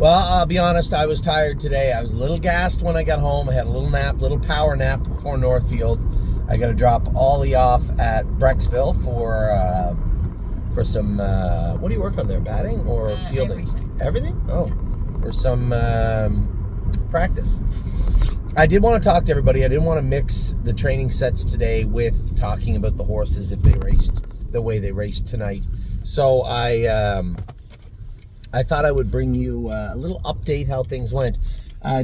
Well, I'll be honest, I was tired today. I was a little gassed when I got home. I had a little nap, little power nap before Northfield. I got to drop Ollie off at Brecksville for some, what do you work on there, batting or fielding? Everything. Everything? Oh, for some practice. I did want to talk to everybody. I didn't want to mix the training sets today with talking about the horses if they raced the way they raced tonight. So I thought I would bring you a little update how things went.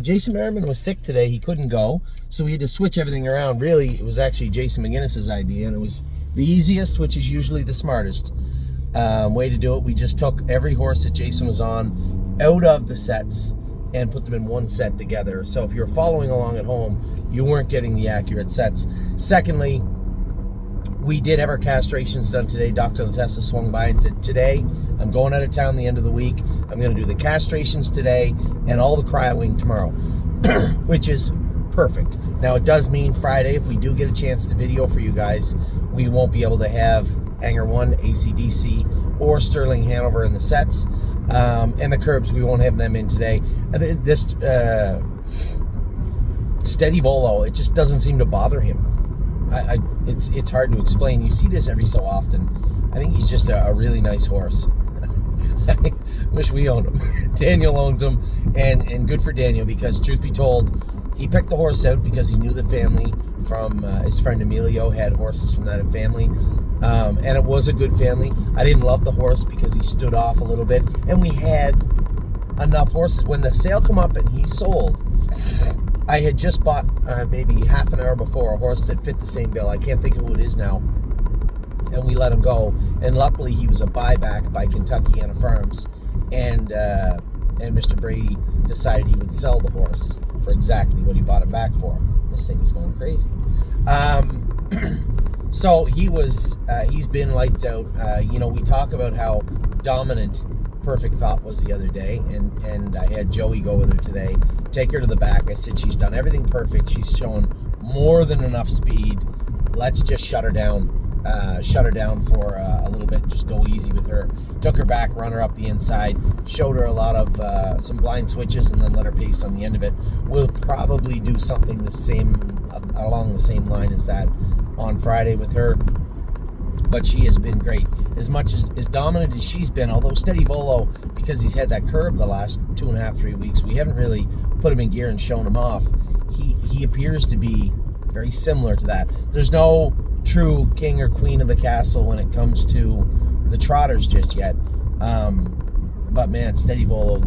Jason Merriman was sick today. He couldn't go, so we had to switch everything around. Really, it was actually Jason McGinnis's idea, and it was the easiest, which is usually the smartest way to do it. We just took every horse that Jason was on out of the sets and put them in one set together. So if you're following along at home, you weren't getting the accurate sets. Secondly, we did have our castrations done today. Dr. Latessa swung by and said, today, I'm going out of town the end of the week. I'm going to do the castrations today and all the cryoing tomorrow, which is perfect. Now, it does mean Friday, if we do get a chance to video for you guys, we won't be able to have Anger 1, ACDC, or Sterling Hanover in the sets. And the curbs, we won't have them in today. This Steady Volo, it just doesn't seem to bother him. It's hard to explain. You see this every so often. I think he's just a really nice horse. I wish we owned him. Daniel owns him, and good for Daniel, because truth be told, he picked the horse out because he knew the family from his friend Emilio had horses from that family, and it was a good family. I didn't love the horse because he stood off a little bit, and we had enough horses. When the sale come up and he sold, I had just bought maybe half an hour before a horse that fit the same bill. I can't think of who it is now. And we let him go. And luckily he was a buyback by Kentuckiana Farms. And Mr. Brady decided he would sell the horse for exactly what he bought it back for. This thing is going crazy. So he's been lights out. We talk about how dominant Perfect Thought was the other day, and I had Joey go with her today, take her to the back. I said, she's done everything perfect. She's shown more than enough speed. Let's just shut her down for a little bit, just go easy with her. Took her back, run her up the inside, showed her a lot of some blind switches, and then let her pace on the end of it. We'll probably do something along the same line as that on Friday with her. But she has been great. As much as dominant as she's been, although Steady Volo, because he's had that curve the last 2.5, 3 weeks, we haven't really put him in gear and shown him off. He appears to be very similar to that. There's no true king or queen of the castle when it comes to the trotters just yet. But man, Steady Volo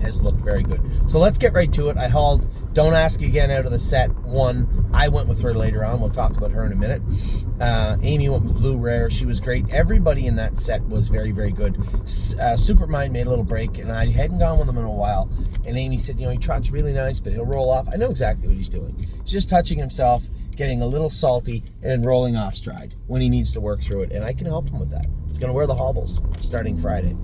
has looked very good. So let's get right to it. I hauled Don't Ask Again out of the set 1. I went with her later on. We'll talk about her in a minute. Amy went with Blue Rare. She was great. Everybody in that set was very, very good. Supermind made a little break, and I hadn't gone with him in a while. And Amy said, he trots really nice, but he'll roll off. I know exactly what he's doing. He's just touching himself, getting a little salty, and rolling off stride when he needs to work through it. And I can help him with that. He's going to wear the hobbles starting Friday.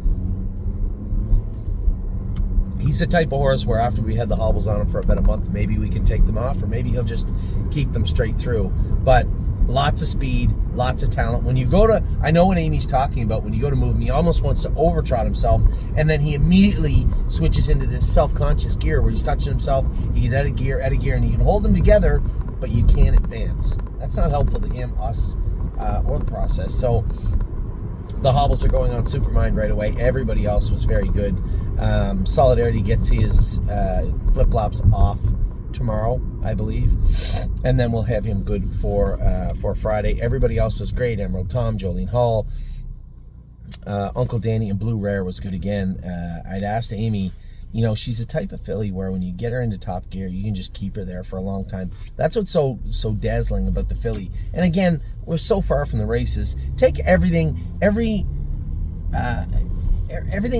He's the type of horse where after we had the hobbles on him for about a month, maybe we can take them off, or maybe he'll just keep them straight through. But lots of speed, lots of talent. When you go to, I know what Amy's talking about, when you go to move him, he almost wants to over-trot himself, and then he immediately switches into this self-conscious gear where he's touching himself, he's out of gear, and you can hold them together, but you can't advance. That's not helpful to him, us, or the process. So the hobbles are going on Supermind right away. Everybody else was very good. Solidarity gets his flip-flops off tomorrow, I believe, and then we'll have him good for Friday. Everybody else was great. Emerald Tom, Jolene Hall, Uncle Danny, and Blue Rare was good again. I'd asked Amy, she's a type of filly where when you get her into top gear, you can just keep her there for a long time. That's what's so dazzling about the filly. And again, we're so far from the races. Take everything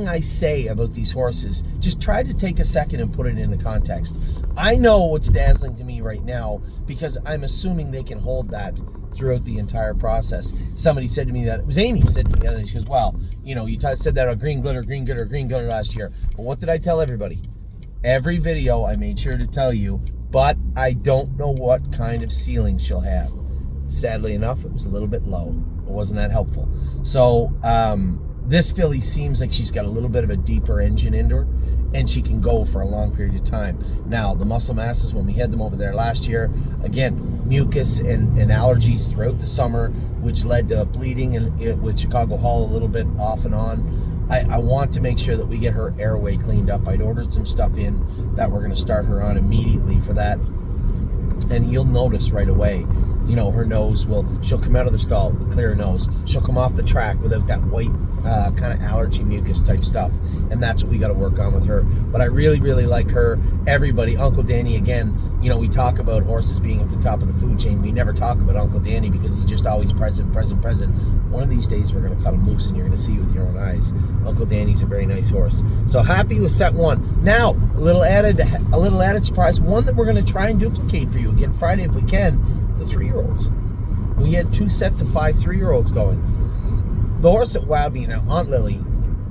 I say about these horses, just try to take a second and put it into context. I know what's dazzling to me right now because I'm assuming they can hold that throughout the entire process. Somebody said to me that, it was Amy said to me the other day, she goes, well, you said that on green glitter last year. But what did I tell everybody? Every video I made sure to tell you, but I don't know what kind of ceiling she'll have. Sadly enough, it was a little bit low. It wasn't that helpful. So, This filly seems like she's got a little bit of a deeper engine into her, and she can go for a long period of time. Now, the muscle masses, when we had them over there last year, again, mucus and allergies throughout the summer, which led to bleeding and with Chicago Hall a little bit off and on. I want to make sure that we get her airway cleaned up. I'd ordered some stuff in that we're going to start her on immediately for that. And you'll notice right away, you know, her nose she'll come out of the stall with a clear nose. She'll come off the track without that white kind of allergy mucus type stuff. And that's what we got to work on with her. But I really, really like her. Everybody, Uncle Danny, again, you know, we talk about horses being at the top of the food chain. We never talk about Uncle Danny because he's just always present. One of these days we're going to cut him loose and you're going to see with your own eyes. Uncle Danny's a very nice horse. So happy with set 1. Now, a little added surprise, one that we're going to try and duplicate for you again Friday if we can, the 3-year-olds. We had 2 sets of 5 3-year-olds going. The horse that wowed me, now, Aunt Lily,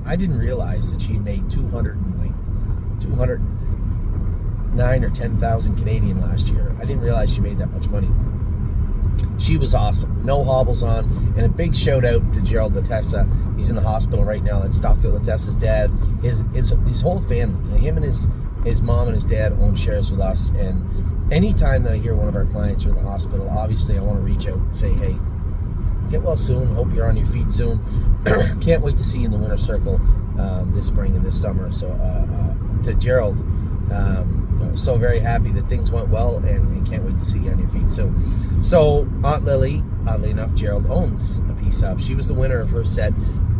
I didn't realize that she made 209 or 10,000 Canadian last year. I didn't realize she made that much money. She was awesome. No hobbles on. And a big shout out to Gerald Latessa. He's in the hospital right now. That's Dr. Latessa's dad. His whole family, him and his mom and his dad own shares with us. And anytime that I hear one of our clients are in the hospital, obviously I want to reach out and say, hey, get well soon. Hope you're on your feet soon. Can't wait to see you in the winter circle this spring and this summer. So to Gerald, so very happy that things went well and can't wait to see you on your feet soon. So Aunt Lily, oddly enough, Gerald owns a piece of. She was the winner of her set.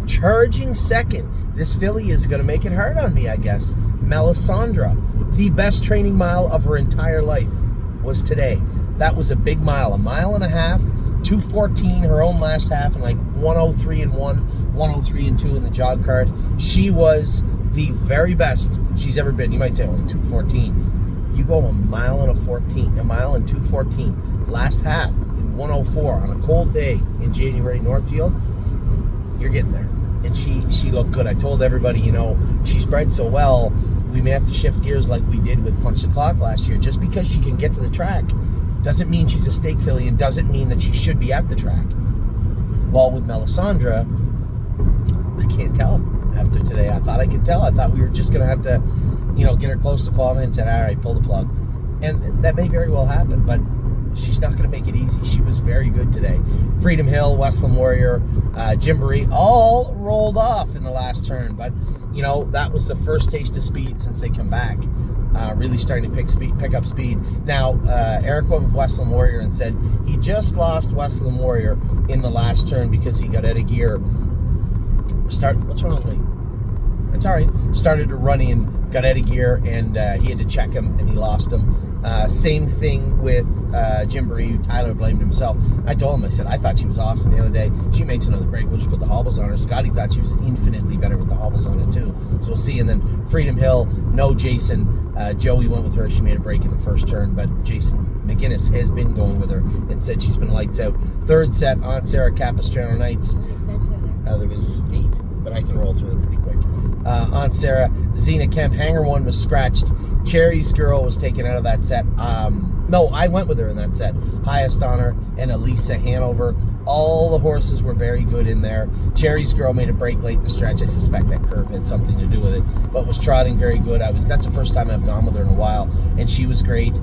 Charging second. This filly is going to make it hard on me, I guess. Melisandre, the best training mile of her entire life was today. That was a big mile, 1.5 miles, 2:14 her own last half, and like 1:03 and 1, 1:03 and 2 in the jog cart. She was the very best she's ever been. You might say, 2:14. You go 1 mile and 2:14 last half in 1:04 on a cold day in January, Northfield. You're getting there. And she looked good. I told everybody, you know, she's bred so well, we may have to shift gears like we did with Punch the Clock last year. Just because she can get to the track doesn't mean she's a stake filly and doesn't mean that she should be at the track. Well, with Melisandre, I can't tell after today. I thought I could tell. I thought we were just going to have to, you know, get her close to qualifying and said, all right, pull the plug. And that may very well happen, but she's not going to make it easy. She was very good today. Freedom Hill, Westland Warrior, Gymboree, all rolled off in the last turn. But, you know, that was the first taste of speed since they come back. Really starting to pick up speed. Now, Eric went with Westland Warrior and said he just lost Westland Warrior in the last turn because he got out of gear. What's wrong with me? It's all right. Started to run in, got out of gear, and he had to check him, and he lost him. Same thing with Gymboree. Tyler blamed himself. I told him, I said, I thought she was awesome the other day. She makes another break. We'll just put the hobbles on her. Scotty thought she was infinitely better with the hobbles on it, too. So we'll see. And then Freedom Hill, no Jason. Joey went with her. She made a break in the first turn, but Jason McGinnis has been going with her and said she's been lights out. Third set, Aunt Sarah Capistrano Knights. There was 8, but I can roll through them pretty quick. Aunt Sarah, Zena Kemp, Hanger 1 was scratched. Cherry's Girl was taken out of that set. No, I went with her in that set. Highest Honor and Elisa Hanover. All the horses were very good in there. Cherry's Girl made a break late in the stretch. I suspect that curb had something to do with it, but was trotting very good. That's the first time I've gone with her in a while, and she was great.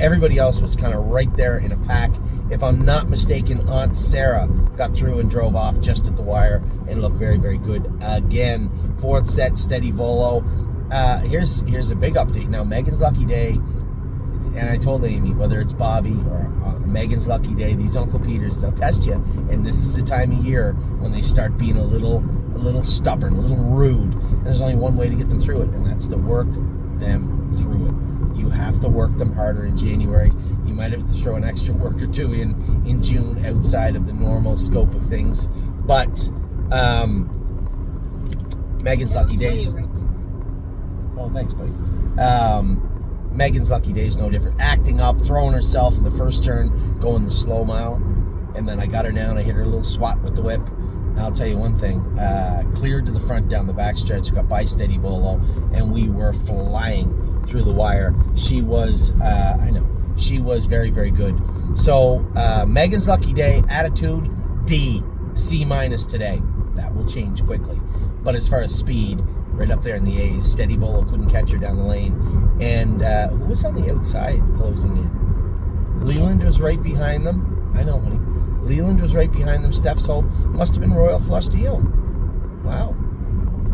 Everybody else was kind of right there in a pack. If I'm not mistaken, Aunt Sarah got through and drove off just at the wire and looked very, very good again. Fourth set, Steady Volo. Here's a big update. Now, Megan's Lucky Day, and I told Amy, whether it's Bobby or Megan's Lucky Day, these Uncle Peters, they'll test you. And this is the time of year when they start being a little stubborn, a little rude. And there's only one way to get them through it, and that's to work them through it. You have to work them harder in January. You might have to throw an extra work or two in June outside of the normal scope of things. But Megan's Lucky Days. Oh, thanks, buddy. Megan's Lucky Day is no different. Acting up, throwing herself in the first turn, going the slow mile. And then I got her down. I hit her a little swat with the whip. And I'll tell you one thing. Cleared to the front down the backstretch, got by Steady Volo, and we were flying through the wire. She was, she was very, very good. So, Megan's Lucky Day, attitude, D, C- today. That will change quickly. But as far as speed, right up there in the A's, Steady Volo couldn't catch her down the lane. And who was on the outside closing in? Leland was right behind them. I know, honey. Leland was right behind them. Steph's Hope must have been Royal Flush Deal. Wow.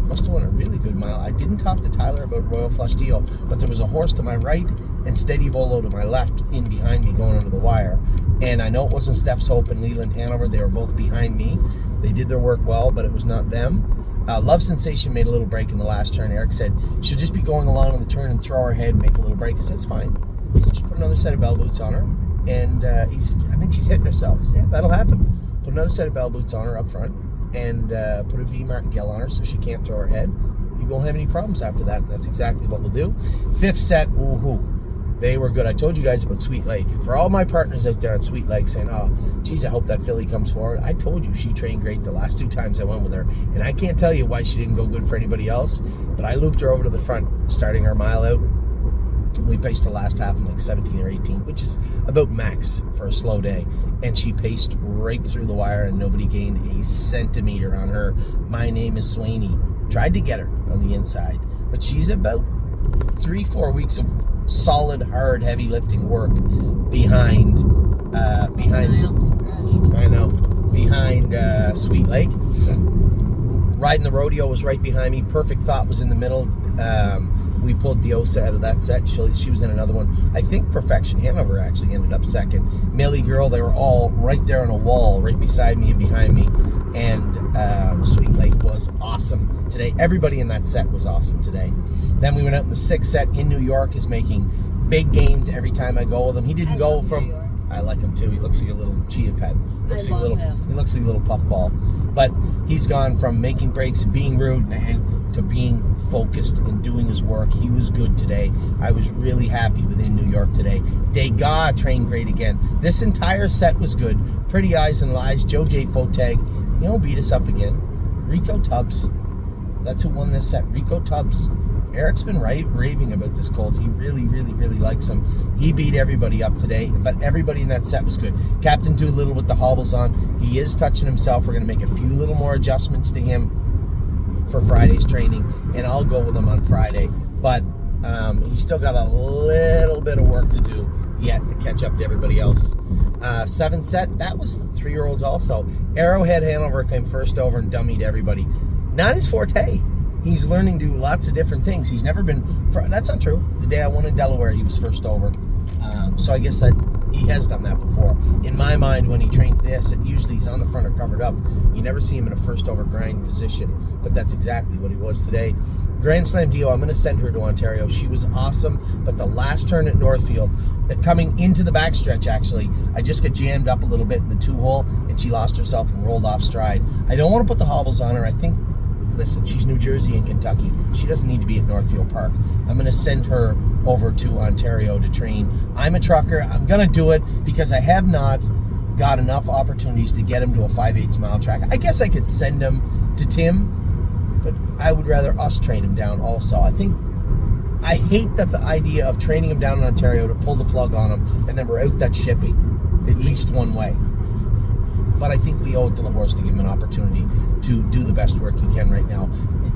Must have won a really good mile. I didn't talk to Tyler about Royal Flush Deal, but there was a horse to my right and Steady Volo to my left in behind me going under the wire. And I know it wasn't Steph's Hope and Leland Hanover. They were both behind me. They did their work well, but it was not them. Love Sensation made a little break in the last turn. Eric said, she'll just be going along in the turn and throw her head and make a little break. I said, that's fine. So just put another set of bell boots on her. And he said, I think she's hitting herself. I said, yeah, that'll happen. Put another set of bell boots on her up front and put a V martingale on her so she can't throw her head. You won't have any problems after that. And that's exactly what we'll do. Fifth set, woohoo. They were good. I told you guys about Sweet Lake. For all my partners out there on Sweet Lake saying, oh, geez, I hope that filly comes forward. I told you she trained great the last 2 times I went with her. And I can't tell you why she didn't go good for anybody else. But I looped her over to the front, starting her mile out. We paced the last half in like 17 or 18, which is about max for a slow day. And she paced right through the wire and nobody gained a centimeter on her. My name is Swaney. Tried to get her on the inside. But she's about 3-4 weeks of solid, hard, heavy lifting work behind Sweet Lake. Riding the Rodeo was right behind me. Perfect Thought was in the middle. We pulled Diosa out of that set. She was in another one. I think Perfection Hanover actually ended up second. Millie Girl, they were all right there on a wall, right beside me and behind me. And Sweet Lake was awesome today. Everybody in that set was awesome today. Then we went out in the 6th set in New York. Is making big gains every time I go with him. He didn't go from... I like him too. He looks like a little chia pet. He looks like a little puffball. But he's gone from making breaks and being rude and to being focused and doing his work. He was good today. I was really happy within New York today. Degas trained great again. This entire set was good. Pretty Eyes and Lies. Joe J. Fotag. You know, beat us up again. Rico Tubbs. That's who won this set. Rico Tubbs. Eric's been raving about this colt. He really, really, really likes him. He beat everybody up today, but everybody in that set was good. Captain Doolittle with the hobbles on. He is touching himself. We're going to make a few little more adjustments to him for Friday's training, and I'll go with him on Friday. But he's still got a little bit of work to do yet to catch up to everybody else. 7th set, that was 3-year-olds also. Arrowhead Hanover came first over and dummied everybody. Not his forte. He's learning to do lots of different things. He's never been... That's not true. The day I won in Delaware, he was first over. So I guess that he has done that before. In my mind, when he trains this, usually he's on the front or covered up. You never see him in a first over grind position. But that's exactly what he was today. Grand Slam Dio, I'm going to send her to Ontario. She was awesome. But the last turn at Northfield, coming into the backstretch, actually, I just got jammed up a little bit in the 2-hole, and she lost herself and rolled off stride. I don't want to put the hobbles on her. I think... Listen, she's New Jersey and Kentucky. She doesn't need to be at Northfield Park. I'm going to send her over to Ontario to train. I'm a trucker. I'm going to do it because I have not got enough opportunities to get him to a 5/8 mile track. I guess I could send him to Tim, but I would rather us train him down also. I hate that the idea of training him down in Ontario to pull the plug on him and then we're out that shipping at least one way. But I think we owe it to the horse to give him an opportunity to do the best work he can right now.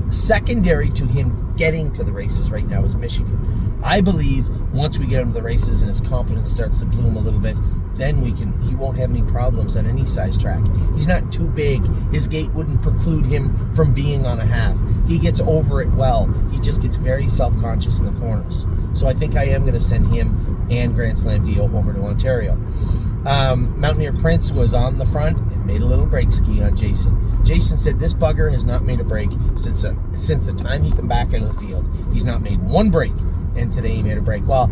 Secondary to him getting to the races right now is Michigan. I believe once we get him to the races and his confidence starts to bloom a little bit, then he won't have any problems on any size track. He's not too big. His gait wouldn't preclude him from being on a half. He gets over it well. He just gets very self-conscious in the corners. So I think I am going to send him and Grand Slam Dio over to Ontario. Mountaineer Prince was on the front and made a little break ski on Jason. Jason said this bugger has not made a break since the time he came back into the field. He's not made one break, and today he made a break. Well,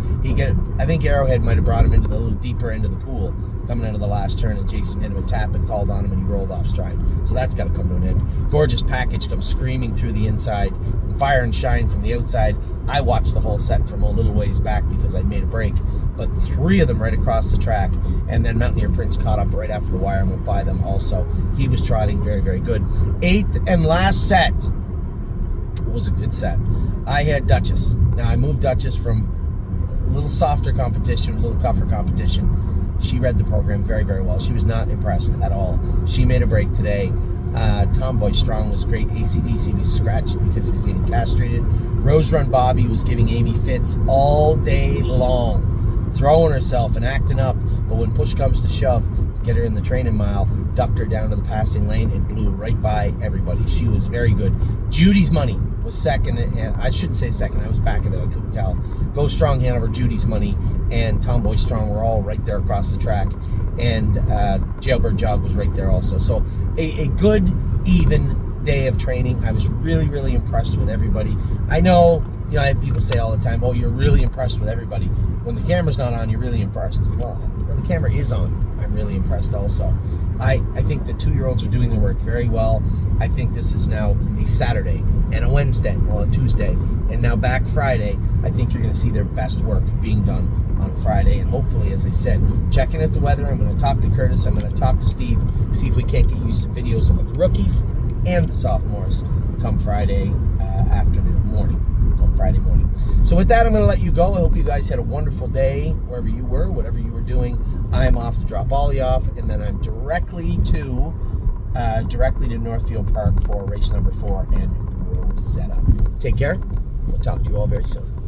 I think Arrowhead might have brought him into the little deeper end of the pool coming out of the last turn, and Jason hit him a tap and called on him, and he rolled off stride. So that's got to come to an end. Gorgeous Package comes screaming through the inside, Fire and Shine from the outside. I watched the whole set from a little ways back because I'd made a break, but 3 of them right across the track, and then Mountaineer Prince caught up right after the wire and went by them also. He was trotting very, very good. 8th and last set was a good set. I had Duchess. Now, I moved Duchess from a little softer competition, a little tougher competition. She read the program very, very well. She was not impressed at all. She made a break today. Tomboy Strong was great. AC/DC was scratched because he was getting castrated. Rose Run Bobby was giving Amy fits all day long, throwing herself and acting up. But when push comes to shove, get her in the training mile, ducked her down to the passing lane, and blew right by everybody. She was very good. Judy's Money was second, and I should say second. I was back of it. I couldn't tell. Go Strong Hanover, Judy's Money, and Tomboy Strong were all right there across the track. And Jailbird Jog was right there also. So a good, even day of training. I was really, really impressed with everybody. I know, I have people say all the time, oh, you're really impressed with everybody. When the camera's not on, you're really impressed. Well, when the camera is on, I'm really impressed also. I think the 2-year-olds are doing their work very well. I think this is now a Saturday and a Wednesday, well, a Tuesday, and now back Friday. I think you're going to see their best work being done on Friday, and hopefully, as I said, checking at the weather. I'm going to talk to Curtis. I'm going to talk to Steve, see if we can't get you some videos of the rookies and the sophomores come Friday Friday morning. So with that, I'm going to let you go. I hope you guys had a wonderful day wherever you were, whatever you were doing. I'm off to drop Ollie off, and then I'm directly to Northfield Park for race number 4 and Rosetta. Take care. We'll talk to you all very soon.